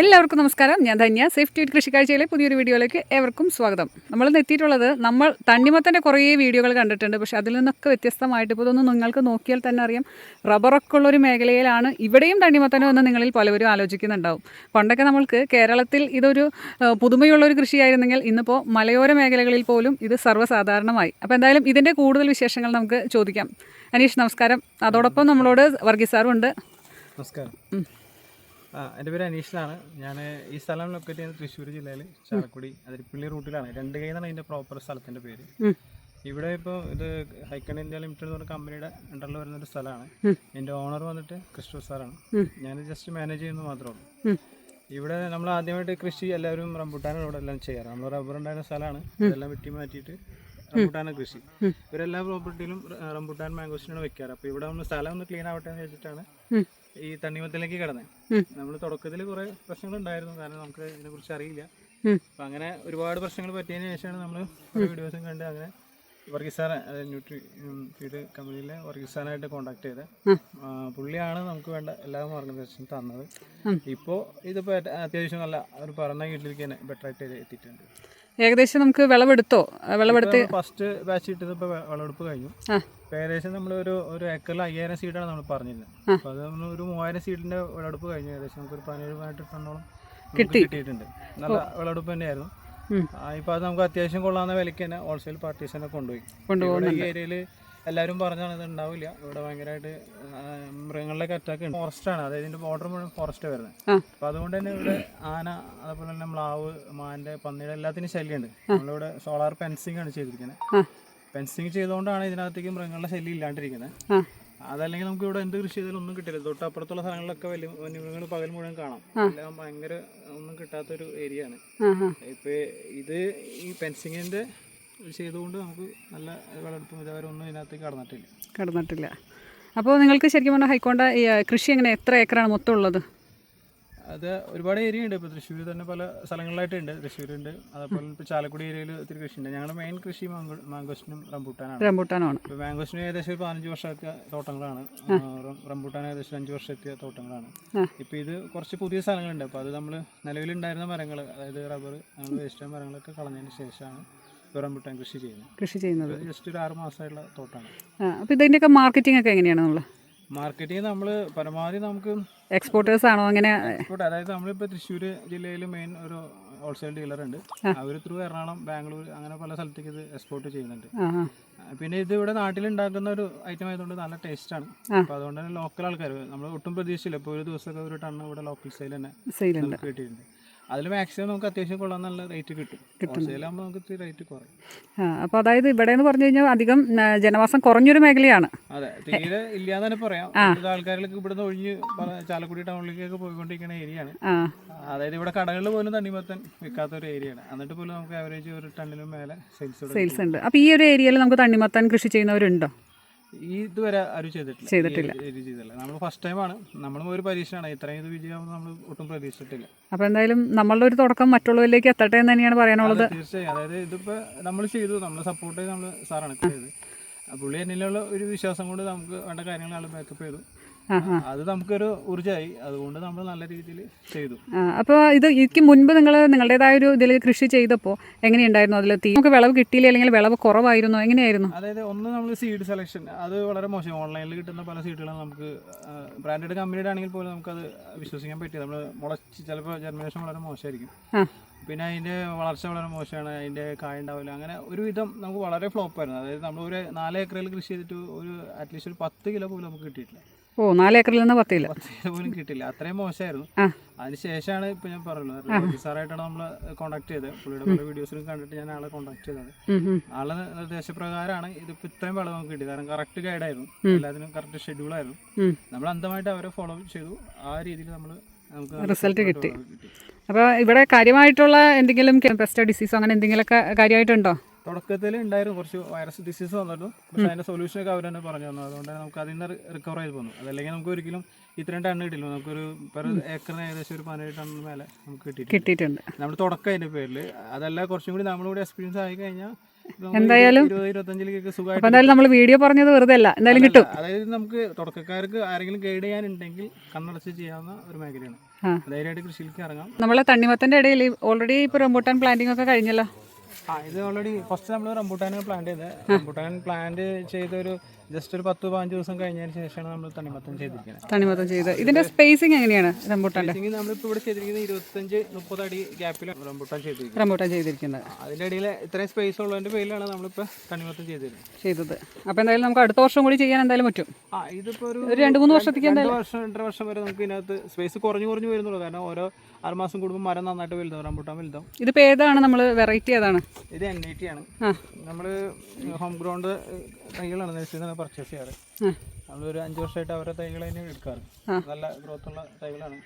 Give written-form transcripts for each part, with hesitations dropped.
എല്ലാവർക്കും നമസ്കാരം. ഞാൻ ധന്യ. സേഫ് ട്വീറ്റ് കൃഷിക്കാഴ്ചയിലെ പുതിയൊരു വീഡിയോയിലേക്ക് ഏവർക്കും സ്വാഗതം. നമ്മൾ എത്തിയിട്ടുള്ളത് നമ്മൾ തണ്ണിമത്തൻ്റെ കുറേ വീഡിയോകൾ കണ്ടിട്ടുണ്ട്. പക്ഷേ അതിൽ നിന്നൊക്കെ വ്യത്യസ്തമായിട്ട് ഇപ്പോൾ ഇതൊന്നും നിങ്ങൾക്ക് നോക്കിയാൽ തന്നെ അറിയാം, റബ്ബറൊക്കെ ഉള്ളൊരു മേഖലയിലാണ് ഇവിടെയും തണ്ണിമത്തനോ എന്ന് നിങ്ങളിൽ പലവരും ആലോചിക്കുന്നുണ്ടാവും. പണ്ടൊക്കെ നമ്മൾക്ക് കേരളത്തിൽ ഇതൊരു പുതുമയുള്ളൊരു കൃഷിയായിരുന്നെങ്കിൽ ഇന്നിപ്പോൾ മലയോര മേഖലകളിൽ പോലും ഇത് സർവ്വസാധാരണമായി. അപ്പോൾ എന്തായാലും ഇതിൻ്റെ കൂടുതൽ വിശേഷങ്ങൾ നമുക്ക് ചോദിക്കാം. അനീഷ്, നമസ്കാരം. അതോടൊപ്പം നമ്മളോട് വർഗീസ് സാറും ഉണ്ട്. നമസ്കാരം. എൻ്റെ പേര് അനീഷിലാണ്. ഞാൻ ഈ സ്ഥലം ലൊക്കേറ്റ് ചെയ്യുന്നത് തൃശ്ശൂർ ജില്ലയിൽ ചാലക്കുടി അതിരിപ്പള്ളി റൂട്ടിലാണ്. രണ്ട് കൈ എന്നാണ് അതിൻ്റെ പ്രോപ്പർ സ്ഥലത്തിൻ്റെ പേര്. ഇവിടെ ഇപ്പോൾ ഇത് ഹൈക്കൺ ഇന്ത്യ ലിമിറ്റഡ് എന്ന് പറഞ്ഞ കമ്പനിയുടെ അണ്ടറിൽ വരുന്നൊരു സ്ഥലമാണ്. എൻ്റെ ഓണർ വന്നിട്ട് ക്രിസ്റ്റോ സാറാണ്. ഞാൻ ജസ്റ്റ് മാനേജ് ചെയ്യുന്നത് മാത്രമേ ഉള്ളൂ. ഇവിടെ നമ്മൾ ആദ്യമായിട്ട് കൃഷി എല്ലാവരും റംബുട്ടാനാണ് ഇവിടെ എല്ലാം ചെയ്യാറ്. നമ്മൾ റബ്ബർ ഉണ്ടായിരുന്ന സ്ഥലമാണ്, ഇതെല്ലാം വെട്ടി മാറ്റിയിട്ട് റംബുട്ടാന കൃഷി. ഇവരെല്ലാ പ്രോപ്പർട്ടിയിലും റംബുട്ടാൻ മാംഗോസിനാണ് വെക്കാറ്. അപ്പോൾ ഇവിടെ നമ്മൾ സ്ഥലം ഒന്ന് ക്ലീൻ ആവട്ടെ എന്ന് വെച്ചിട്ടാണ് ഈ തണ്ണിമത്തനിലേക്ക് കിടന്നത്. നമ്മൾ തുടക്കത്തിൽ കുറേ പ്രശ്നങ്ങളുണ്ടായിരുന്നു, കാരണം നമുക്ക് ഇതിനെക്കുറിച്ച് അറിയില്ല. അപ്പം അങ്ങനെ ഒരുപാട് പ്രശ്നങ്ങൾ പറ്റിയതിന് ശേഷമാണ് നമ്മൾ വീഡിയോസും കണ്ട് അങ്ങനെ വർഗീസ് സാറെ, ന്യൂട്രി ഫീഡ് കമ്പനിയിലെ വർഗീസ് സാറായിട്ട് കോൺടാക്ട് ചെയ്ത് പുള്ളിയാണ് നമുക്ക് വേണ്ട എല്ലാ മാർഗനിർദ്ദേശവും തന്നത്. ഇപ്പോൾ ഇതിപ്പോൾ അത്യാവശ്യം നല്ല ഒരു പറഞ്ഞ വീട്ടിലേക്ക് തന്നെ ബെറ്ററായിട്ട് എത്തിയിട്ടുണ്ട്. ഏകദേശം നമുക്ക് വിളവെടുത്തോ? വിളവെടുത്ത് ഫസ്റ്റ് ബാച്ച് ഇട്ടത് ഇപ്പോൾ വിളവെടുപ്പ് കഴിഞ്ഞു. ഏകദേശം നമ്മൾ ഒരു ഏക്കറിൽ 5000 സീഡാണ് നമ്മൾ പറഞ്ഞിരുന്നത്. അപ്പോൾ അത് നമ്മൾ ഒരു 3000 സീഡിൻ്റെ വിളവെടുപ്പ് കഴിഞ്ഞു. ഏകദേശം നമുക്കൊരു 17 ടണ്ണോളം കിട്ടിയിട്ടുണ്ട്. നല്ല വിളവെടുപ്പ് തന്നെയായിരുന്നു. ഇപ്പോൾ അത് നമുക്ക് അത്യാവശ്യം കൊള്ളാവുന്ന വിലയ്ക്ക് തന്നെ ഹോൾസെയിൽ പാർട്ടീസ് തന്നെ കൊണ്ടുപോയി. ഈ ഏരിയയിൽ എല്ലാവരും പറഞ്ഞാണ് ഇത് ഉണ്ടാവില്ല, ഇവിടെ ഭയങ്കരമായിട്ട് മൃഗങ്ങളിലേക്ക് അറ്റാക്ക് ഉണ്ട്. ഫോറസ്റ്റാണ്, അതായത് ഇതിൻ്റെ ബോർഡർ മുഴുവൻ ഫോറസ്റ്റ് വരുന്നത്. അപ്പോൾ അതുകൊണ്ട് തന്നെ ഇവിടെ ആന, അതുപോലെ തന്നെ മ്ലാവ്, മാൻ്റെ, പന്നിയുടെ എല്ലാത്തിനും ശല്യമുണ്ട്. നമ്മളിവിടെ സോളാർ ഫെൻസിങ് ആണ് ചെയ്തിരിക്കുന്നത്. ഫെൻസിങ് ചെയ്തുകൊണ്ടാണ് ഇതിനകത്തേക്ക് മൃഗങ്ങളുടെ ശല്യം ഇല്ലാണ്ടിരിക്കുന്നത്. അതല്ലെങ്കിൽ നമുക്ക് ഇവിടെ എന്ത് കൃഷി ചെയ്താലും ഒന്നും കിട്ടില്ല. തൊട്ടപ്പുറത്തുള്ള സ്ഥലങ്ങളിലൊക്കെ വലിയ വന്യമൃഗങ്ങൾ പകൽ മുഴുവൻ കാണാം. എല്ലാം ഭയങ്കര ഒന്നും കിട്ടാത്തൊരു ഏരിയ ആണ്. ഇപ്പം ഇത് ഈ ഫെൻസിങ്ങിൻ്റെ ചെയ്തുകൊണ്ട് നമുക്ക് നല്ല വിളവെടുപ്പ് ഇതുവരൊന്നും ഇതിനകത്തേക്ക് കടന്നിട്ടില്ല. അപ്പോൾ നിങ്ങൾക്ക് ശരിക്കും പറഞ്ഞാൽ ഹൈക്കോണ്ട ഈ കൃഷി എങ്ങനെ, എത്ര ഏക്കറാണ് മൊത്തം ഉള്ളത്? അത് ഒരുപാട് ഏരിയ ഉണ്ട്. ഇപ്പോൾ തൃശ്ശൂർ തന്നെ പല സ്ഥലങ്ങളിലായിട്ടുണ്ട്. തൃശ്ശൂരുണ്ട്, അതുപോലെ ഇപ്പോൾ ചാലക്കുടി ഏരിയയിൽ ഒത്തിരി കൃഷിയുണ്ട്. ഞങ്ങളുടെ മെയിൻ കൃഷി മാംഗോസ്റ്റിനും റംബൂട്ടാനാണ്. ഇപ്പോൾ മാംഗോസ്റ്റിനും ഏകദേശം ഒരു 15 വർഷത്തെ തോട്ടങ്ങളാണ്. റംബൂട്ടാൻ ഏകദേശം 5 വർഷത്തെ തോട്ടങ്ങളാണ്. ഇപ്പോൾ ഇത് കുറച്ച് പുതിയ സ്ഥലങ്ങളുണ്ട്. അപ്പോൾ അത് നമ്മൾ നിലവിലുണ്ടായിരുന്ന മരങ്ങൾ, അതായത് റബ്ബർ, നമ്മൾ വേസ്റ്റ് മരങ്ങളൊക്കെ കളഞ്ഞതിന് ശേഷമാണ് റംബൂട്ടാൻ കൃഷി ചെയ്യുന്നത്. ജസ്റ്റ് ഒരു 6 മാസമായിട്ടുള്ള തോട്ടമാണ്. അപ്പോൾ ഇതിൻ്റെയൊക്കെ മാർക്കറ്റിംഗ് ഒക്കെ എങ്ങനെയാണ്? മാർക്കറ്റിംഗ് നമ്മൾ പരമാവധി നമുക്ക് എക്സ്പോർട്ടേഴ്സ് ആണോ? അങ്ങനെ എക്സ്പോർട്ട്, അതായത് നമ്മളിപ്പോൾ തൃശ്ശൂർ ജില്ലയിൽ മെയിൻ ഒരു ഹോൾസെയിൽ ഡീലറുണ്ട്. അവർ ത്രൂ എറണാകുളം, ബാംഗ്ലൂർ, അങ്ങനെ പല സ്ഥലത്തേക്ക് ഇത് എക്സ്പോർട്ട് ചെയ്യുന്നുണ്ട്. പിന്നെ ഇത് ഇവിടെ നാട്ടിലുണ്ടാക്കുന്ന ഒരു ഐറ്റം ആയതുകൊണ്ട് നല്ല ടേസ്റ്റാണ്. അപ്പോൾ അതുകൊണ്ട് തന്നെ ലോക്കൽ ആൾക്കാർ നമ്മൾ ഒട്ടും പ്രതീക്ഷിച്ചില്ല. ഇപ്പോൾ ഒരു ദിവസമൊക്കെ ഒരു ടണ്ണ് ഇവിടെ ലോക്കൽ സെയിൽ തന്നെ നമുക്ക് കിട്ടിയിട്ടുണ്ട്. അതിൽ മാക്സിമം നമുക്ക് അത്യാവശ്യം കൊള്ളാൻ നല്ല റേറ്റ് കിട്ടും. ഹോൾസെയിലാകുമ്പോൾ നമുക്ക് ഇത്തിരി റേറ്റ് കുറയും. അപ്പോൾ അതായത് ഇവിടെ എന്ന് പറഞ്ഞു കഴിഞ്ഞാൽ അധികം ജനവാസം കുറഞ്ഞൊരു മേഖലയാണ്. അതെ, തീരെ ഇല്ലാന്ന് തന്നെ പറയാം. ആൾക്കാരിലേക്ക് ഇവിടുന്ന് ഒഴിഞ്ഞ് ചാലക്കുടി ടൗണിലേക്കൊക്കെ പോയിക്കൊണ്ടിരിക്കുന്ന ഏരിയയാണ്. അതായത് ഇവിടെ കടകളിൽ പോലും തണ്ണിമത്തൻ വിൽക്കാത്ത ഒരു ഏരിയയാണ്. എന്നിട്ട് പോലും നമുക്ക് ആവറേജ് ഒരു ടണ്ണിനും മേലെ സെയിൽസ് ഉണ്ട്. അപ്പോൾ ഈ ഒരു ഏരിയയിൽ നമുക്ക് തണ്ണിമത്തൻ കൃഷി ചെയ്യുന്നവരുണ്ടോ? ഇതുവരെ ആരും ചെയ്തിട്ടില്ല. നമ്മൾ ഫസ്റ്റ് ടൈമാണ്. നമ്മളും ഒരു പരീക്ഷയാണ്. ഇത്രയും ഇത് വിജയമാണെന്ന് നമ്മൾ ഒട്ടും പ്രതീക്ഷിച്ചിട്ടില്ല. അപ്പോൾ എന്തായാലും നമ്മളുടെ ഒരു തുടക്കം മറ്റുള്ളവരിലേക്ക് എത്തട്ടെ എന്ന് തന്നെയാണ് പറയാനുള്ളത്. തീർച്ചയായും. അതായത് ഇതിപ്പോൾ നമ്മൾ ചെയ്തു, നമ്മൾ സപ്പോർട്ട് ചെയ്ത് നമ്മൾ സാറാണ് ചെയ്തത്. പുള്ളി എന്നിലുള്ള ഒരു വിശ്വാസം കൊണ്ട് നമുക്ക് വേണ്ട കാര്യങ്ങൾ ആൾ ബാക്കപ്പ് ചെയ്തു. അത് നമുക്കൊരു ഊർജ്ജമായി. അതുകൊണ്ട് നമ്മൾ നല്ല രീതിയിൽ ചെയ്തു. അപ്പോൾ ഇതിക്ക് മുൻപ് നിങ്ങളുടേതായ ഒരു ഇതിൽ കൃഷി ചെയ്തപ്പോൾ എങ്ങനെയുണ്ടായിരുന്നു? അതിൽ നമുക്ക് വിളവ് കിട്ടിയില്ല, അല്ലെങ്കിൽ വിളവ് കുറവായിരുന്നു, എങ്ങനെയായിരുന്നു? അതായത് ഒന്ന് നമ്മൾ സീഡ് സെലക്ഷൻ അത് വളരെ മോശം. ഓൺലൈനിൽ കിട്ടുന്ന പല സീഡുകളും നമുക്ക് ബ്രാൻഡഡ് കമ്പനിയുടെ ആണെങ്കിൽ പോലും നമുക്കത് വിശ്വസിക്കാൻ പറ്റിയത്. നമ്മൾ മുളച്ച് ചിലപ്പോൾ ജർമിനേഷൻ വളരെ മോശമായിരിക്കും. പിന്നെ അതിൻ്റെ വളർച്ച വളരെ മോശമാണ്, അതിൻ്റെ കായ ഉണ്ടാവില്ല. അങ്ങനെ ഒരുവിധം നമുക്ക് വളരെ ഫ്ലോപ്പായിരുന്നു. അതായത് നമ്മൾ ഒരു 4 ഏക്കറിൽ കൃഷി ചെയ്തിട്ട് ഒരു അറ്റ്ലീസ്റ്റ് ഒരു 10 കിലോ പോലും നമുക്ക് കിട്ടിയിട്ടില്ല. 4 ഏക്കറിൽ നിന്ന് 10 കിലോ പോലും കിട്ടില്ല. അത്രയും മോശമായിരുന്നു. അതിനുശേഷമാണ് ഇപ്പോൾ ഞാൻ പറഞ്ഞത്, സാറായിട്ടാണ് നമ്മൾ കോൺടാക്ട് ചെയ്തത്. പുള്ളിയുടെ പല വീഡിയോസിലും കണ്ടിട്ട് ഞാൻ ആളെ കോൺടാക്ട് ചെയ്തത്. ആളെ നിർദ്ദേശപ്രകാരമാണ് ഇതിപ്പോൾ ഇത്രയും വിളവ് നമുക്ക് കിട്ടി. കാരണം കറക്റ്റ് ഗൈഡായിരുന്നു, എല്ലാത്തിനും കറക്റ്റ് ഷെഡ്യൂളായിരുന്നു. നമ്മൾ അന്ധമായിട്ട് അവരെ ഫോളോ ചെയ്തു. ആ രീതിയിൽ നമുക്ക് റിസൾട്ട് കിട്ടി. അപ്പോൾ ഇവിടെ കാര്യമായിട്ടുള്ള എന്തെങ്കിലും പെസ്റ്റ് ഡിസീസോ അങ്ങനെ എന്തെങ്കിലുമൊക്കെ കാര്യമായിട്ടുണ്ടോ? തുടക്കത്തിൽ ഉണ്ടായിരുന്നു, കുറച്ച് വൈറസ് ഡിസീസ് വന്നിട്ടും. പക്ഷേ അതിൻ്റെ സൊല്യൂഷനൊക്കെ അവർ തന്നെ പറഞ്ഞു തന്നു. അതുകൊണ്ട് നമുക്ക് അതിൽ നിന്ന് റിക്കവർ ചെയ്ത് പോന്നു. അതല്ലെങ്കിൽ നമുക്ക് ഒരിക്കലും ഇത്രയും ടണ്ണ് കിട്ടില്ല. നമുക്കൊരു പെർ ഏക്കറിന് ഏകദേശം ഒരു 17 ടണ്ണിന് മേലെ നമുക്ക് കിട്ടിയിട്ടുണ്ട്. നമ്മൾ തുടക്കം അതിൻ്റെ പേരിൽ. അതല്ല, കുറച്ചും കൂടി നമ്മളിവിടെ എക്സ്പീരിയൻസ് ആയി കഴിഞ്ഞാൽ എന്തായാലും 20-25 അപ്പോൾ സുഖമായിട്ട്. എന്തായാലും നമ്മൾ വീഡിയോ പറഞ്ഞത് വെറുതെ അല്ല, എന്തായാലും കിട്ടും. അതായത് നമുക്ക് തുടക്കക്കാർക്ക് ആരെങ്കിലും ഗൈഡ് ചെയ്യാനുണ്ടെങ്കിൽ കണ്ണടച്ച് ചെയ്യാവുന്ന ഒരു മേഖലയാണ്. ധൈര്യമായിട്ട് കൃഷിയിലേക്ക് ഇറങ്ങാം. നമ്മളെ തണ്ണിമത്തൻ്റെ ഇടയിൽ ഓൾറെഡി ഇപ്പോൾ റംബൂട്ടാൻ പ്ലാന്റിംഗ് ഒക്കെ കഴിഞ്ഞല്ലോ. ഇത് ഓൾറെഡി ഫസ്റ്റ് നമ്മൾ റംബൂട്ടാൻ പ്ലാന്റ് ചെയ്തത്. റംബൂട്ടാൻ പ്ലാന്റ് ചെയ്തൊരു ജസ്റ്റ് ഒരു 10-15 ദിവസം കഴിഞ്ഞതിന് ശേഷമാണ് നമ്മൾ തണ്ണിമത്തം ചെയ്തിരിക്കുന്നത്. തണ്ണിമത്തം ചെയ്ത് ഇതിന്റെ സ്പേസിങ് എങ്ങനെയാണ് റംബൂട്ടാൻ്റെ? നമ്മളിപ്പോൾ ഇവിടെ ചെയ്തിരിക്കുന്നത് 25-30 അടി ഗ്യാപ്പിൽ റംബൂട്ടാൻ ചെയ്തിരിക്കുന്നത്. റംബൂട്ടാൻ ചെയ്തിരിക്കുന്നത് അതിൻ്റെ ഇടയിൽ ഇത്രയും സ്പേസ് ഉള്ളതിൻ്റെ പേരിലാണ് നമ്മളിപ്പോൾ തണ്ണിമത്തം ചെയ്തത്. അപ്പോൾ എന്തായാലും നമുക്ക് അടുത്ത വർഷം കൂടി ചെയ്യാൻ എന്തായാലും പറ്റും. ഇതിപ്പോൾ ഒരു 2-3 വർഷത്തേക്ക് 2-2.5 വർഷം വരെ നമുക്ക് ഇതിനകത്ത് സ്പേസ് കുറഞ്ഞു വരുന്നുള്ളൂ. കാരണം ഓരോ 6 മാസം കൂടുമ്പോൾ മരം നന്നായിട്ട് വലുതാവും, റംബൂട്ടാൻ വലുതാവും. ഇതിപ്പോൾ ഏതാണ് നമ്മൾ വെറൈറ്റി ഏതാണ്? ഇത് NIT ആണ്. നമ്മൾ ഹോം ഗ്രൗണ്ട് തൈകളാണ് നഴ്സറിയിൽ നിന്ന് പർച്ചേസ് ചെയ്യാറ്. നമ്മളൊരു 5 വർഷമായിട്ട് അവരുടെ തൈകൾ തന്നെ എടുക്കാറ്. നല്ല ഗ്രോത്തുള്ള തൈകളാണ്.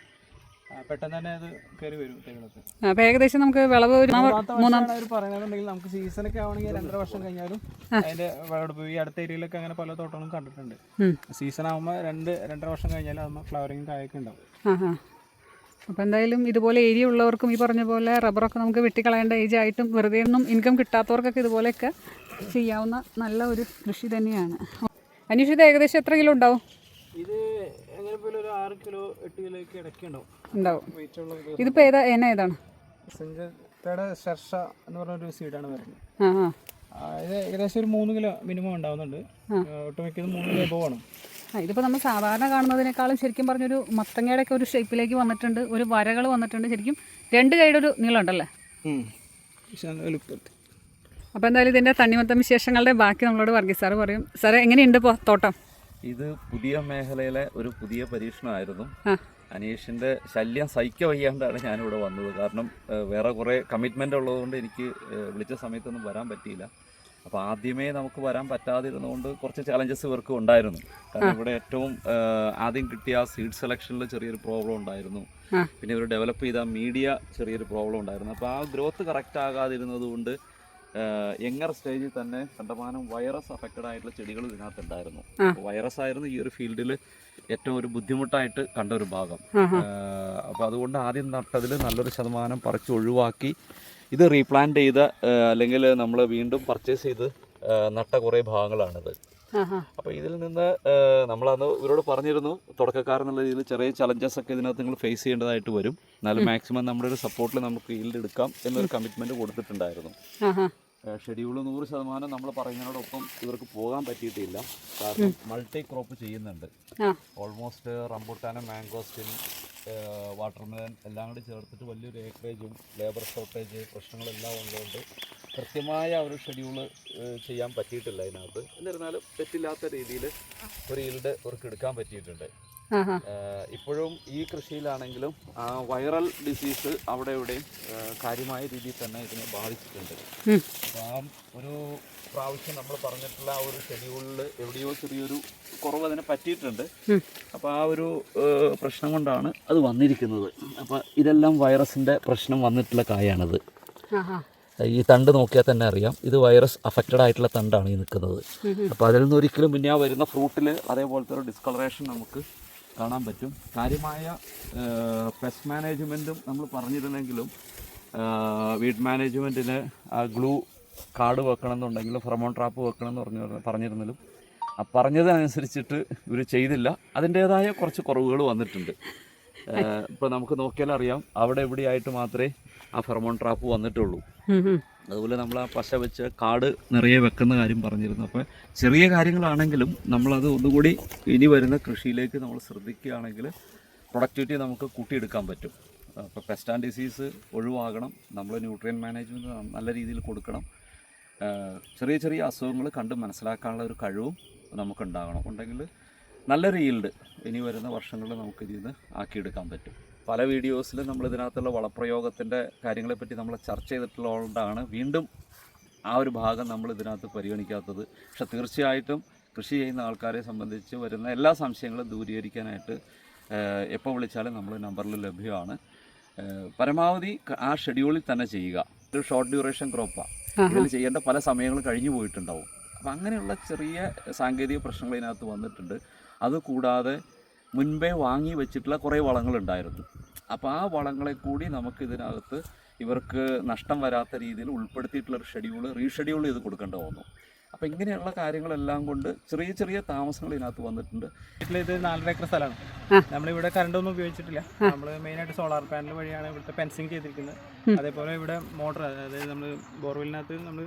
പെട്ടെന്ന് തന്നെ അത് കയറി വരും തൈകളൊക്കെ. അപ്പോൾ ഏകദേശം നമുക്ക് വിളവ് ഒരു അവർ പറയുന്നുണ്ടെങ്കിൽ നമുക്ക് സീസണൊക്കെ ആവണമെങ്കിൽ 2.5 വർഷം കഴിഞ്ഞാലും അതിൻ്റെ വിളവെടുപ്പ് ഈ അടുത്ത ഏരിയയിലൊക്കെ അങ്ങനെ പല തോട്ടങ്ങളും കണ്ടിട്ടുണ്ട്. സീസൺ ആകുമ്പോൾ 2-2.5 വർഷം കഴിഞ്ഞാൽ അത് ഫ്ലവറിങ് കായൊക്കെ ഉണ്ടാവും. അപ്പോൾ എന്തായാലും ഇതുപോലെ ഏരിയ ഉള്ളവർക്കും ഈ പറഞ്ഞ പോലെ റബ്ബറൊക്കെ നമുക്ക് വെട്ടിക്കളയേണ്ട ഏജ് ആയിട്ടും വെറുതെ ഒന്നും ഇൻകം കിട്ടാത്തവർക്കൊക്കെ ഇതുപോലെയൊക്കെ ചെയ്യാവുന്ന നല്ല ഒരു കൃഷി തന്നെയാണ്. അനീഷ്, ഇത് ഏകദേശം എത്ര കിലോ ഉണ്ടാവും? ഇത് എങ്ങനെ പോലും ഒരു 6 കിലോ 8 കിലോയ്ക്ക് ഇടയ്ക്ക് ഉണ്ടാവും. ഇതിപ്പോൾ ഏതാണ്? സിഞ്ചയുടെ ശർഷ എന്ന് പറഞ്ഞൊരു സീഡാണ് വരുന്നത്. ഇത് ഏകദേശം ഒരു 3 കിലോ മിനിമം ഉണ്ടാവുന്നുണ്ട്. ഒട്ടുമിക്കത് 3 കിലോ എബോവാണ്. ഇതിപ്പോൾ നമ്മൾ സാധാരണ കാണുന്നതിനേക്കാളും ശരിക്കും പറഞ്ഞൊരു മത്തങ്ങയുടെ ഒക്കെ ഒരു ഷേപ്പിലേക്ക് വന്നിട്ടുണ്ട്, ഒരു വരകൾ വന്നിട്ടുണ്ട്. ശരിക്കും 2 കൈയുടെ ഒരു നീളം ഉണ്ടല്ലേ? അപ്പോൾ എന്തായാലും ഇതിൻ്റെ തണ്ണിമത്തം വിശേഷങ്ങളുടെ ബാക്കി നമ്മളോട് വർഗീസ് സാറ് പറയും. സാറേ, എങ്ങനെയുണ്ട് ഇപ്പോൾ തോട്ടം? ഇത് പുതിയ മേഖലയിലെ ഒരു പുതിയ പരീക്ഷണമായിരുന്നു. അനീഷിൻ്റെ ശല്യം സഹിക്കാൻ വയ്യാണ്ടാണ് ഞാനിവിടെ വന്നത്. കാരണം വേറെ കുറേ കമ്മിറ്റ്മെൻ്റ് ഉള്ളതുകൊണ്ട് എനിക്ക് വിളിച്ച സമയത്തൊന്നും വരാൻ പറ്റിയില്ല. അപ്പോൾ ആദ്യമേ നമുക്ക് വരാൻ പറ്റാതിരുന്നതുകൊണ്ട് കുറച്ച് ചാലഞ്ചസ് ഇവർക്കും ഉണ്ടായിരുന്നു. കാരണം ഇവിടെ ഏറ്റവും ആദ്യം കിട്ടിയ സീഡ് സെലക്ഷനിൽ ചെറിയൊരു പ്രോബ്ലം ഉണ്ടായിരുന്നു. പിന്നെ ഇവർ ഡെവലപ്പ് ചെയ്ത മീഡിയ ചെറിയൊരു പ്രോബ്ലം ഉണ്ടായിരുന്നു. അപ്പോൾ ആ ഗ്രോത്ത് കറക്റ്റ് ആകാതിരുന്നത് കൊണ്ട് യങ്ങർ സ്റ്റേജിൽ തന്നെ കണ്ടമാനം വൈറസ് അഫക്റ്റഡ് ആയിട്ടുള്ള ചെടികൾ ഇതിനകത്തുണ്ടായിരുന്നു. വൈറസ് ആയിരുന്നു ഈ ഒരു ഫീൽഡിൽ ഏറ്റവും ഒരു ബുദ്ധിമുട്ടായിട്ട് കണ്ട ഒരു ഭാഗം. അപ്പോൾ അതുകൊണ്ട് ആദ്യം നട്ടതിൽ നല്ലൊരു ശതമാനം പറിച്ച് ഒഴിവാക്കി ഇത് റീപ്ലാന്റ് ചെയ്ത അല്ലെങ്കിൽ നമ്മൾ വീണ്ടും പർച്ചേസ് ചെയ്ത് നട്ട കുറേ ഭാഗങ്ങളാണിത്. അപ്പോൾ ഇതിൽ നിന്ന് നമ്മളന്ന് ഇവരോട് പറഞ്ഞിരുന്നു, തുടക്കക്കാരെന്നുള്ള രീതിയിൽ ചെറിയ ചലഞ്ചസ് ഒക്കെ ഇതിനകത്ത് നിങ്ങൾ ഫേസ് ചെയ്യേണ്ടതായിട്ട് വരും. എന്നാലും മാക്സിമം നമ്മുടെ ഒരു സപ്പോർട്ടിൽ നമുക്ക് ഈൽഡ് എടുക്കാം എന്നൊരു കമ്മിറ്റ്മെൻറ്റ് കൊടുത്തിട്ടുണ്ടായിരുന്നു. ഷെഡ്യൂൾ 100% നമ്മൾ പറയുന്നതിനോടൊപ്പം ഇവർക്ക് പോകാൻ പറ്റിയിട്ടില്ല. കാരണം മൾട്ടി ക്രോപ്പ് ചെയ്യുന്നുണ്ട്. ഓൾമോസ്റ്റ് റംബൂട്ടാനും മാംഗോസ്റ്റിൻ വാട്ടർമെലൻ എല്ലാം കൂടി ചേർത്തിട്ട് വലിയൊരു ഏക്കറേജും ലേബർ ഷോർട്ടേജ് പ്രശ്നങ്ങളെല്ലാം ഉള്ളതുകൊണ്ട് കൃത്യമായ ഒരു ഷെഡ്യൂള് ചെയ്യാൻ പറ്റിയിട്ടില്ല ഇതിനകത്ത്. എന്നിരുന്നാലും തെറ്റില്ലാത്ത രീതിയിൽ ഒരു ഈൽഡ് അവർക്ക് എടുക്കാൻ പറ്റിയിട്ടുണ്ട്. ഇപ്പോഴും ഈ കൃഷിയിലാണെങ്കിലും വൈറൽ ഡിസീസ് അവിടെ ഇവിടെയും കാര്യമായ രീതിയിൽ തന്നെ ഇതിനെ ബാധിച്ചിട്ടുണ്ട്. അപ്പം ഒരു പ്രാവശ്യം നമ്മൾ പറഞ്ഞിട്ടുള്ള ആ ഒരു ഷെഡ്യൂളിൽ എവിടെയോ ചെറിയൊരു കുറവ് അതിനെ പറ്റിയിട്ടുണ്ട്. അപ്പോൾ ആ ഒരു പ്രശ്നം കൊണ്ടാണ് അത് വന്നിരിക്കുന്നത്. അപ്പോൾ ഇതെല്ലാം വൈറസിൻ്റെ പ്രശ്നം വന്നിട്ടുള്ള കായാണിത്. ഈ തണ്ട് നോക്കിയാൽ തന്നെ അറിയാം, ഇത് വൈറസ് അഫക്റ്റഡ് ആയിട്ടുള്ള തണ്ടാണ് ഈ നിൽക്കുന്നത്. അപ്പോൾ അതിൽ നിന്ന് ഒരിക്കലും പിന്നെ ആ വരുന്ന ഫ്രൂട്ടിൽ അതേപോലത്തെ ഒരു ഡിസ്കളറേഷൻ നമുക്ക് കാണാൻ പറ്റും. കാര്യമായ പെസ്റ്റ് മാനേജ്മെൻറ്റും നമ്മൾ പറഞ്ഞിരുന്നെങ്കിലും വീഡ് മാനേജ്മെൻറ്റിന് ഗ്ലൂ കാർഡ് വെക്കണം എന്നുണ്ടെങ്കിലും ഫെറമോൺ ട്രാപ്പ് വെക്കണം എന്ന് പറഞ്ഞിരുന്നാലും പറഞ്ഞതനുസരിച്ചിട്ട് ഇവർ ചെയ്തില്ല. അതിൻ്റേതായ കുറച്ച് കുറവുകൾ വന്നിട്ടുണ്ട്. ഇപ്പോൾ നമുക്ക് നോക്കിയാലറിയാം, അവിടെ എവിടെയായിട്ട് മാത്രമേ ആ ഫെറമോൺ ട്രാപ്പ് വന്നിട്ടുള്ളൂ. അതുപോലെ നമ്മൾ ആ പശ വെച്ച് കാട് നിറയെ വെക്കുന്ന കാര്യം പറഞ്ഞിരുന്നു. അപ്പോൾ ചെറിയ കാര്യങ്ങളാണെങ്കിലും നമ്മളത് ഒന്നുകൂടി ഇനി വരുന്ന കൃഷിയിലേക്ക് നമ്മൾ ശ്രദ്ധിക്കുകയാണെങ്കിൽ പ്രൊഡക്ടിവിറ്റി നമുക്ക് കൂട്ടിയെടുക്കാൻ പറ്റും. അപ്പോൾ പെസ്റ്റ് ആൻഡ് ഡിസീസ് ഒഴിവാകണം, നമ്മൾ ന്യൂട്രിയൻ മാനേജ്മെൻറ്റ് നല്ല രീതിയിൽ കൊടുക്കണം. ചെറിയ ചെറിയ അസുഖങ്ങൾ കണ്ട് മനസ്സിലാക്കാനുള്ള ഒരു കഴിവും നമുക്കുണ്ടാകണം. ഉണ്ടെങ്കിൽ നല്ലൊരു ഈൽഡ് ഇനി വരുന്ന വർഷങ്ങളിൽ നമുക്കിതിൽ നിന്ന് ആക്കിയെടുക്കാൻ പറ്റും. പല വീഡിയോസിലും നമ്മളിതിനകത്തുള്ള വളപ്രയോഗത്തിൻ്റെ കാര്യങ്ങളെപ്പറ്റി നമ്മൾ ചർച്ച ചെയ്തിട്ടുള്ളതുകൊണ്ടാണ് വീണ്ടും ആ ഒരു ഭാഗം നമ്മൾ ഇതിനകത്ത് പരിഗണിക്കാത്തത്. പക്ഷെ തീർച്ചയായിട്ടും കൃഷി ചെയ്യുന്ന ആൾക്കാരെ സംബന്ധിച്ച് വരുന്ന എല്ലാ സംശയങ്ങളും ദൂരീകരിക്കാനായിട്ട് എപ്പോൾ വിളിച്ചാലും നമ്മൾ നമ്പറിൽ ലഭ്യമാണ്. പരമാവധി ആ ഷെഡ്യൂളിൽ തന്നെ ചെയ്യുക. ഒരു ഷോർട്ട് ഡ്യൂറേഷൻ ക്രോപ്പാണ്. ഇതിൽ ചെയ്യേണ്ട പല സമയങ്ങളും കഴിഞ്ഞു പോയിട്ടുണ്ടാവും. അപ്പം അങ്ങനെയുള്ള ചെറിയ സാങ്കേതിക പ്രശ്നങ്ങൾ ഇതിനകത്ത് വന്നിട്ടുണ്ട്. അതുകൂടാതെ മുൻപേ വാങ്ങി വെച്ചിട്ടുള്ള കുറേ വളങ്ങളുണ്ടായിരുന്നു. അപ്പോൾ ആ വളങ്ങളെ കൂടി നമുക്കിതിനകത്ത് ഇവർക്ക് നഷ്ടം വരാത്ത രീതിയിൽ ഉൾപ്പെടുത്തിയിട്ടുള്ളൊരു ഷെഡ്യൂൾ റീഷെഡ്യൂൾ ചെയ്ത് കൊടുക്കേണ്ടി വന്നു. അപ്പോൾ ഇങ്ങനെയുള്ള കാര്യങ്ങളെല്ലാം കൊണ്ട് ചെറിയ ചെറിയ താമസങ്ങൾ ഇതിനകത്ത് വന്നിട്ടുണ്ട്. വീട്ടിൽ ഇത് 4.5 ഏക്കർ സ്ഥലമാണ്. നമ്മളിവിടെ കറണ്ടൊന്നും ഉപയോഗിച്ചിട്ടില്ല. നമ്മൾ മെയിനായിട്ട് സോളാർ പാനൽ വഴിയാണ് ഇവിടുത്തെ ഫെൻസിങ് ചെയ്തിരിക്കുന്നത്. അതേപോലെ ഇവിടെ മോട്ടർ, അതായത് നമ്മൾ ബോർവെല്ലിനകത്ത് നമ്മൾ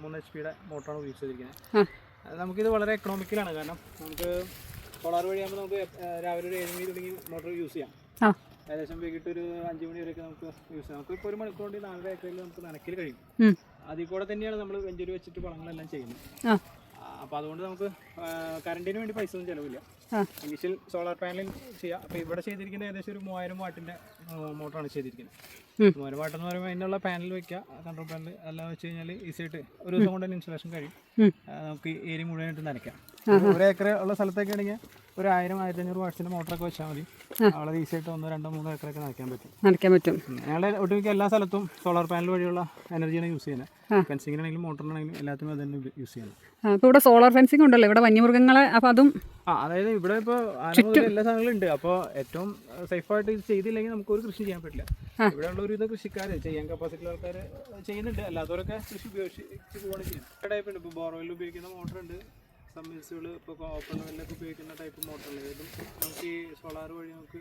3 HP മോട്ടറാണ് ഉപയോഗിച്ച് ചെയ്തിരിക്കുന്നത്. നമുക്കിത് വളരെ എക്കണോമിക്കലാണ്. കാരണം നമുക്ക് സോളാർ വഴിയാകുമ്പോൾ നമുക്ക് രാവിലെ ഒരു 7 മണി തുടങ്ങി മോട്ടർ യൂസ് ചെയ്യാം. ഏകദേശം വൈകിട്ട് ഒരു 5 മണി വരെയൊക്കെ നമുക്ക് യൂസ് ചെയ്യാം. നമുക്ക് ഇപ്പോൾ 1 മണിക്കൂർ കൊണ്ട് 4.5 ഏക്കറിൽ നമുക്ക് നനയ്ക്കൽ കഴിയും. അതിൽ കൂടെ തന്നെയാണ് നമ്മൾ വെഞ്ചൂര് വെച്ചിട്ട് വളങ്ങളെല്ലാം ചെയ്യുന്നത്. അപ്പോൾ അതുകൊണ്ട് നമുക്ക് കറണ്ടിന് വേണ്ടി പൈസ ഒന്നും ചിലവില്ല. ഇനീഷ്യൽ സോളാർ പാനലിൽ ചെയ്യാം. അപ്പോൾ ഇവിടെ ചെയ്തിരിക്കുന്നത് ഏകദേശം ഒരു 3000 വാട്ടിൻ്റെ മോട്ടറാണ് ചെയ്തിരിക്കുന്നത്. 3000 വാട്ട് എന്ന് പറയുമ്പോൾ അതിനുള്ള പാനൽ വയ്ക്കുക, കൺട്രോൾ പാനൽ എല്ലാം വെച്ച് കഴിഞ്ഞാൽ ഈസിയായിട്ട് ഒരു ദിവസം കൊണ്ട് തന്നെ ഇൻസ്റ്റലേഷൻ കഴിയും. നമുക്ക് ഏരിയ മുഴുവനായിട്ട് നനയ്ക്കാം. 1 ഏക്കർ ഉള്ള സ്ഥലത്തൊക്കെ ആണെങ്കിൽ ഒരു 1000-1500 വാട്ട്സിൻ്റെ മോട്ടറൊക്കെ വെച്ചാൽ മതി. വളരെ ഈസിയായിട്ട് 1-2-3 ഏക്കറൊക്കെ നനയ്ക്കാൻ പറ്റും. ഞങ്ങളുടെ ഒട്ടുമിക്ക എല്ലാ സ്ഥലത്തും സോളാർ പാനൽ വഴിയുള്ള എനർജിയാണ് യൂസ് ചെയ്യുന്നത്. ഫെൻസിങ്ങിനാണെങ്കിലും മോട്ടറിനാണെങ്കിലും എല്ലാത്തിനും അത് തന്നെ യൂസ് ചെയ്യുന്നത്. അപ്പോൾ ഇവിടെ സോളാർ ഫെൻസിങ് ഉണ്ടല്ലോ, ഇവിടെ വന്യമൃഗങ്ങളെ അപ്പോൾ അതും അതായത് ഇവിടെ ഇപ്പോൾ എല്ലാ സാധനങ്ങളും ഉണ്ട്. അപ്പോൾ ഏറ്റവും സേഫായിട്ട് ഇത് ചെയ്തില്ലെങ്കിൽ നമുക്കൊരു കൃഷി ചെയ്യാൻ പറ്റില്ല. ഇവിടെയുള്ള ഒരുവിധ കൃഷിക്കാർ ചെയ്യാൻ കപ്പാസിറ്റി ആൾക്കാർ ചെയ്യുന്നുണ്ട്. അല്ലാത്തവരൊക്കെ കൃഷി ഉപയോഗിച്ച് പോവുകയാണ് ചെയ്യുന്നത്. ടൈപ്പ് ഉണ്ട്. ഇപ്പോൾ ബോർവെൽ ഉപയോഗിക്കുന്ന മോട്ടറുണ്ട്, സബ്മിൽസുകൾ ഇപ്പോൾ ഓപ്പൺ വെല്ലൊക്കെ ഉപയോഗിക്കുന്ന ടൈപ്പ് മോട്ടറുണ്ട്. ഇതും നമുക്ക് ഈ സോളാർ വഴി നമുക്ക്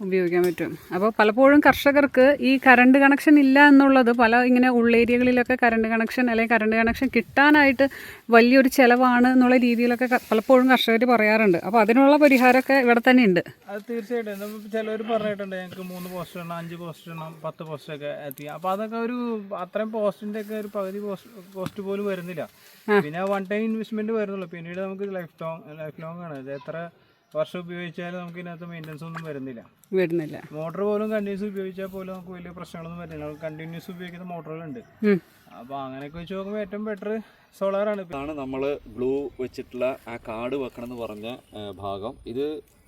ഉപയോഗിക്കാൻ പറ്റും. അപ്പോൾ പലപ്പോഴും കർഷകർക്ക് ഈ കറണ്ട് കണക്ഷൻ ഇല്ല എന്നുള്ളത് പല ഇങ്ങനെ ഉള്ളേരിയകളിലൊക്കെ കറണ്ട് കണക്ഷൻ അല്ലെങ്കിൽ കറണ്ട് കണക്ഷൻ കിട്ടാനായിട്ട് വലിയൊരു ചിലവാണ് എന്നുള്ള രീതിയിലൊക്കെ പലപ്പോഴും കർഷകർ പറയാറുണ്ട്. അപ്പോൾ അതിനുള്ള പരിഹാരമൊക്കെ ഇവിടെ തന്നെ ഉണ്ട്. അത് തീർച്ചയായിട്ടും നമുക്ക് ചിലവർ പറഞ്ഞിട്ടുണ്ട് ഞങ്ങൾക്ക് 3 പോസ്റ്റ് ഇടണം, 5 പോസ്റ്റ് ഇടണം, 10 പോസ്റ്റൊക്കെ എത്തിക്കാം. അപ്പോൾ അതൊക്കെ ഒരു അത്രയും പോസ്റ്റിൻ്റെ ഒക്കെ ഒരു പകുതി പോസ്റ്റ് പോലും വരുന്നില്ല. പിന്നെ 1 ടൈം ഇൻവെസ്റ്റ്മെൻറ്റ് വരുന്നുള്ളൂ. പിന്നീട് നമുക്ക് ലൈഫ് ലോങ് ആണ്. ഇത് എത്ര വർഷം ഉപയോഗിച്ചാലും നമുക്ക് ഇതിനകത്ത് മെയിൻ്റനൻസ് ഒന്നും വരുന്നില്ല. മോട്ടർ പോലും കണ്ടിന്യൂസ് ഉപയോഗിച്ചാൽ പോലും നമുക്ക് വലിയ പ്രശ്നങ്ങളൊന്നും വരുന്നില്ല. കണ്ടിന്യൂസ് ഉപയോഗിക്കുന്ന മോട്ടറുകളുണ്ട്. അപ്പോൾ അങ്ങനെയൊക്കെ വെച്ച് നോക്കുമ്പോൾ ഏറ്റവും ബെറ്റർ സോളാറാണ്. ഇതാണ് നമ്മൾ ഗ്ലൂ വെച്ചിട്ടുള്ള ആ കാർഡ് വെക്കണം എന്ന് പറഞ്ഞ ഭാഗം. ഇത്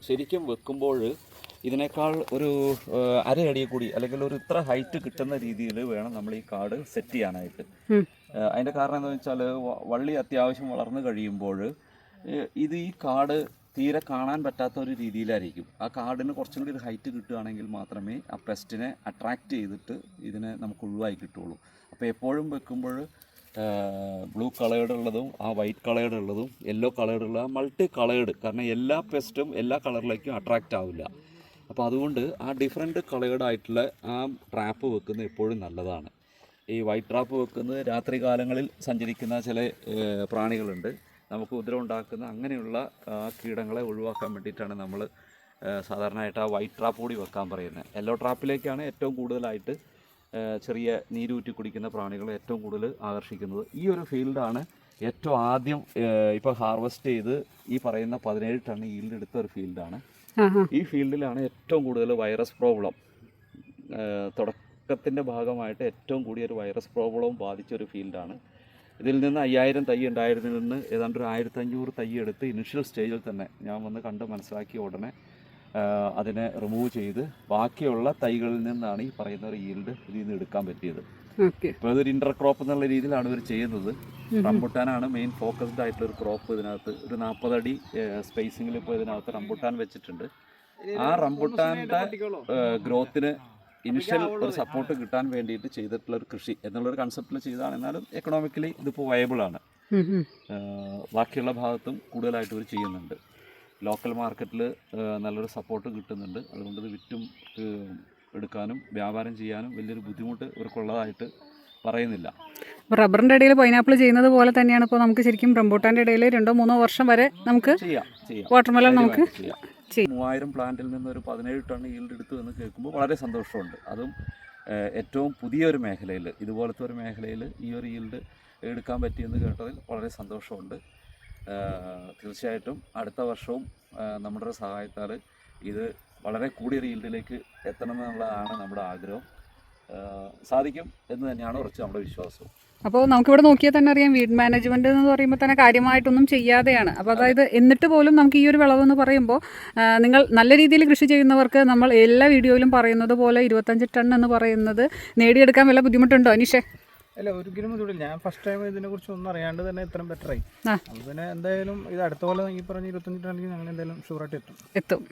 ശരിക്കും വെക്കുമ്പോൾ ഇതിനേക്കാൾ ഒരു അരയടി കൂടി അല്ലെങ്കിൽ ഒരു ഇത്ര ഹൈറ്റ് കിട്ടുന്ന രീതിയിൽ വേണം നമ്മൾ ഈ കാർഡ് സെറ്റ് ചെയ്യാനായിട്ട്. അതിൻ്റെ കാരണം എന്താണെന്ന് വെച്ചാൽ വള്ളി അത്യാവശ്യം വളർന്നു കഴിയുമ്പോൾ ഇത് ഈ കാർഡ് തീരെ കാണാൻ പറ്റാത്ത ഒരു രീതിയിലായിരിക്കും. ആ കാർഡിന് കുറച്ചും കൂടി ഒരു ഹൈറ്റ് കിട്ടുകയാണെങ്കിൽ മാത്രമേ ആ പെസ്റ്റിനെ അട്രാക്റ്റ് ചെയ്തിട്ട് ഇതിനെ നമുക്ക് ഒഴിവായി കിട്ടുള്ളൂ. അപ്പോൾ എപ്പോഴും വെക്കുമ്പോൾ ബ്ലൂ കളേർഡ് ഉള്ളതും ആ വൈറ്റ് കളേർഡ് ഉള്ളതും യെല്ലോ കളേർഡ് ഉള്ള മൾട്ടി കളേർഡ്, കാരണം എല്ലാ പെസ്റ്റും എല്ലാ കളറിലേക്കും അട്രാക്റ്റ് ആവില്ല. അപ്പോൾ അതുകൊണ്ട് ആ ഡിഫറെൻറ്റ് കളേർഡ് ആയിട്ടുള്ള ആ ട്രാപ്പ് വെക്കുന്നത് എപ്പോഴും നല്ലതാണ്. ഈ വൈറ്റ് ട്രാപ്പ് വെക്കുന്നത് രാത്രി കാലങ്ങളിൽ സഞ്ചരിക്കുന്ന ചില പ്രാണികളുണ്ട്, നമുക്ക് ഉപദ്രവം ഉണ്ടാക്കുന്ന അങ്ങനെയുള്ള കീടങ്ങളെ ഒഴിവാക്കാൻ വേണ്ടിയിട്ടാണ് നമ്മൾ സാധാരണയായിട്ട് ആ വൈറ്റ് ട്രാപ്പ് കൂടി വെക്കാൻ പറയുന്നത്. യെല്ലോ ട്രാപ്പിലേക്കാണ് ഏറ്റവും കൂടുതലായിട്ട് ചെറിയ നീരൂറ്റി കുടിക്കുന്ന പ്രാണികൾ ഏറ്റവും കൂടുതൽ ആകർഷിക്കുന്നത്. ഈ ഒരു ഫീൽഡാണ് ഏറ്റവും ആദ്യം ഇപ്പോൾ ഹാർവെസ്റ്റ് ചെയ്ത് ഈ പറയുന്ന 17 ടൺ ഈൽഡ് എടുത്ത ഒരു ഫീൽഡാണ്. ഈ ഫീൽഡിലാണ് ഏറ്റവും കൂടുതൽ വൈറസ് പ്രോബ്ലം, തുടക്കത്തിൻ്റെ ഭാഗമായിട്ട് ഏറ്റവും കൂടിയൊരു വൈറസ് പ്രോബ്ലം ബാധിച്ചൊരു ഫീൽഡാണ്. ഇതിൽ നിന്ന് 5000 തൈ ഉണ്ടായിരുന്നതിൽ നിന്ന് ഏതാണ്ട് ഒരു 1500 തൈ എടുത്ത് ഇനിഷ്യൽ സ്റ്റേജിൽ തന്നെ ഞാൻ വന്ന് കണ്ട് മനസ്സിലാക്കിയ ഉടനെ അതിനെ റിമൂവ് ചെയ്ത് ബാക്കിയുള്ള തൈകളിൽ നിന്നാണ് ഈ പറയുന്ന ഒരു ഈൽഡ് ഇതിൽ നിന്ന് എടുക്കാൻ പറ്റിയത്. ഇപ്പോൾ ഇതൊരു ഇൻ്റർ ക്രോപ്പ് എന്നുള്ള രീതിയിലാണ് ഇവർ ചെയ്യുന്നത്. റംബുട്ടാനാണ് മെയിൻ ഫോക്കസ്ഡ് ആയിട്ടുള്ളൊരു ക്രോപ്പ്. ഇതിനകത്ത് ഒരു 40 അടി സ്പേസിങ്ങിൽ ഇപ്പോൾ ഇതിനകത്ത് റംബുട്ടാൻ വെച്ചിട്ടുണ്ട്. ആ റംബുട്ടാൻ്റെ ഗ്രോത്തിന് ഇനിഷ്യൽ ഒരു സപ്പോർട്ട് കിട്ടാൻ വേണ്ടിയിട്ട് ചെയ്തിട്ടുള്ള ഒരു കൃഷി എന്നുള്ളൊരു കൺസെപ്റ്റിൽ ചെയ്തതാണ്. എന്നാലും എക്കണോമിക്കലി ഇതിപ്പോൾ വയബിളാണ്. ബാക്കിയുള്ള ഭാഗത്തും കൂടുതലായിട്ട് ഇവർ ചെയ്യുന്നുണ്ട്. ലോക്കൽ മാർക്കറ്റിൽ നല്ലൊരു സപ്പോർട്ട് കിട്ടുന്നുണ്ട്. അതുകൊണ്ട് ഇത് വിറ്റും എടുക്കാനും വ്യാപാരം ചെയ്യാനും വലിയൊരു ബുദ്ധിമുട്ട് ഇവർക്കുള്ളതായിട്ട് പറയുന്നില്ല. റബ്ബറിൻ്റെ ഇടയിൽ പൈനാപ്പിൾ ചെയ്യുന്നത് പോലെ തന്നെയാണ് ഇപ്പോൾ നമുക്ക് ശരിക്കും റംബൂട്ടാൻ്റെ ഇടയിൽ 2-3 വർഷം വരെ നമുക്ക് വാട്ടർമെലൺ നമുക്ക് 3000 പ്ലാന്റിൽ നിന്ന് ഒരു 17 ടൺ ഈൽഡ് എടുത്തു എന്ന് കേൾക്കുമ്പോൾ വളരെ സന്തോഷമുണ്ട്. അതും ഏറ്റവും പുതിയൊരു മേഖലയിൽ, ഇതുപോലത്തെ ഒരു മേഖലയിൽ ഈ ഒരു ഈൽഡ് എടുക്കാൻ പറ്റിയെന്ന് കേട്ടതിൽ വളരെ സന്തോഷമുണ്ട്. തീർച്ചയായിട്ടും അടുത്ത വർഷവും നമ്മുടെ സഹായത്താൽ ഇത് വളരെ കൂടിയ ഈൽഡിലേക്ക് എത്തണമെന്നുള്ളതാണ് നമ്മുടെ ആഗ്രഹം. സാധിക്കും എന്ന് തന്നെയാണ് ഉറച്ച് നമ്മുടെ വിശ്വാസവും. അപ്പോൾ നമുക്കിവിടെ നോക്കിയാൽ തന്നെ അറിയാം, വീഡ് മാനേജ്മെൻറ്റ് എന്ന് പറയുമ്പോൾ തന്നെ കാര്യമായിട്ടൊന്നും ചെയ്യാതെയാണ്. അപ്പോൾ അതായത് എന്നിട്ട് പോലും നമുക്ക് ഈ ഒരു വിളവെന്ന് പറയുമ്പോൾ നിങ്ങൾ നല്ല രീതിയിൽ കൃഷി ചെയ്യുന്നവർക്ക് നമ്മൾ എല്ലാ വീഡിയോയിലും പറയുന്നത് പോലെ 25 ടൺ എന്ന് പറയുന്നത് നേടിയെടുക്കാൻ വല്ല ബുദ്ധിമുട്ടുണ്ടോ അനീഷേ? അല്ല, ഒരിക്കലും ബുദ്ധിമുട്ടില്ല. ഞാൻ ഫസ്റ്റ് ടൈം ഇതിനെക്കുറിച്ച് ഒന്നും അറിയാണ്ട് തന്നെ ഇത്രയും ബെറ്ററായി. അപ്പോൾ പിന്നെ എന്തായാലും ഇത് അടുത്ത പോലെ ഈ പറഞ്ഞ 25 ടണ്ണിലേക്ക് ഞങ്ങൾ എന്തായാലും ഷുവറായിട്ട് എത്തും.